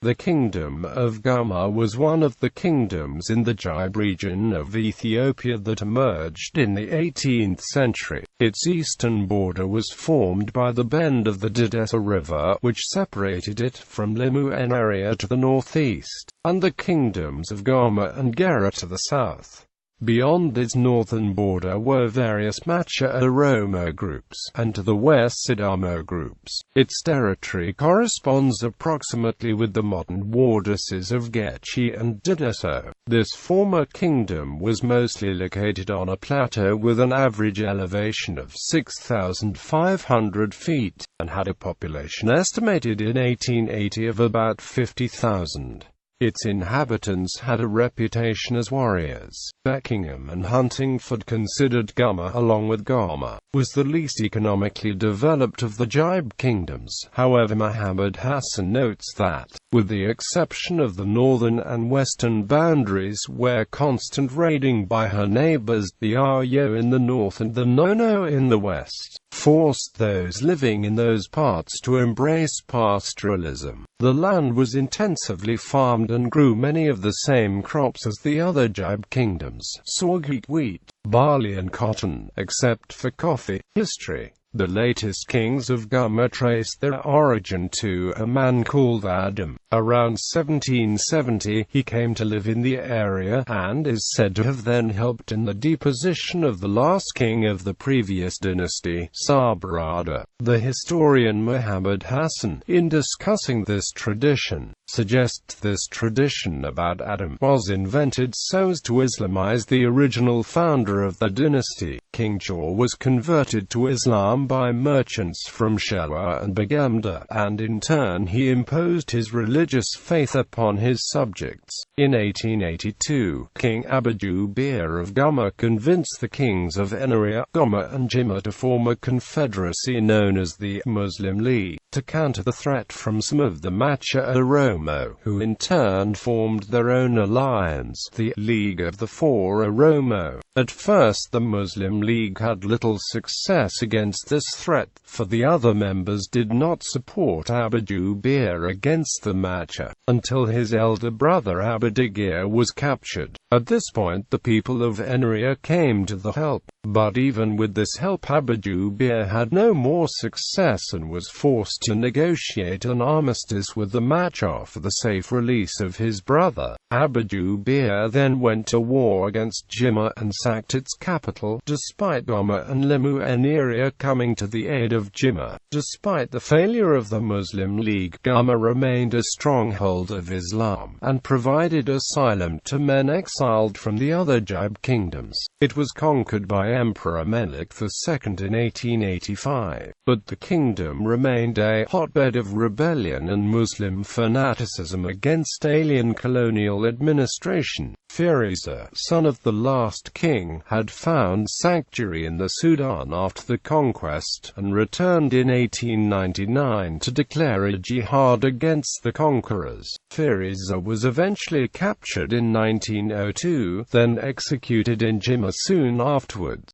The Kingdom of Gumma was one of the kingdoms in the Gibe region of Ethiopia that emerged in the 18th century. Its eastern border was formed by the bend of the Didessa River, which separated it from Limmu-Ennarea to the northeast, and the kingdoms of Gomma and Gera to the south. Beyond its northern border were various Macha Oromo groups, and to the west Sidamo groups. Its territory corresponds approximately with the modern woredas of Gechi and Didessa. This former kingdom was mostly located on a plateau with an average elevation of 6,500 feet, and had a population estimated in 1880 of about 50,000. Its inhabitants had a reputation as warriors. Beckingham and Huntingford considered Gumma, along with Gomma, was the least economically developed of the Gibe kingdoms. However, Muhammad Hassan notes that, with the exception of the northern and western boundaries where constant raiding by her neighbors, the Ayo in the north and the Nono in the west, forced those living in those parts to embrace pastoralism. The land was intensively farmed and grew many of the same crops as the other Gibe kingdoms: sorghum, wheat, barley and cotton, except for coffee. History. The latest kings of Gumma traced their origin to a man called Adam. Around 1770, he came to live in the area, and is said to have then helped in the deposition of the last king of the previous dynasty, Sabarada. The historian Muhammad Hassan, in discussing this tradition, suggests this tradition about Adam was invented so as to Islamize the original founder of the dynasty. King Jor was converted to Islam by merchants from Shewa and Baganda, and in turn he imposed his religious faith upon his subjects. In 1882, King Gibe of Gumma convinced the kings of Ennarea, Gomma and Gera to form a confederacy known as the Muslim League, to counter the threat from some of the Macha Oromo, who in turn formed their own alliance, the League of the Four Oromo. At first the Muslim League had little success against this threat, for the other members did not support Gibe against the Macha, until his elder brother Gibe was captured. At this point the people of Ennarea came to the help, but even with this help Gibe had no more success and was forced to negotiate an armistice with the Macha for the safe release of his brother. Gibe then went to war against Gimma and sacked its capital, despite Gomma and Limmu-Ennarea coming to the aid of Gimma. Despite the failure of the Muslim League, Gumma remained a stronghold of Islam, and provided asylum to men exiled from the other Gibe kingdoms. It was conquered by Emperor Menelik II in 1885, but the kingdom remained a hotbed of rebellion and Muslim fanaticism against alien colonial administration. Firouzah, son of the last king, had found sanctuary in the Sudan after the conquest, and returned in 1899 to declare a jihad against the conquerors. Firouzah was eventually captured in 1902, then executed in Gimma soon afterwards.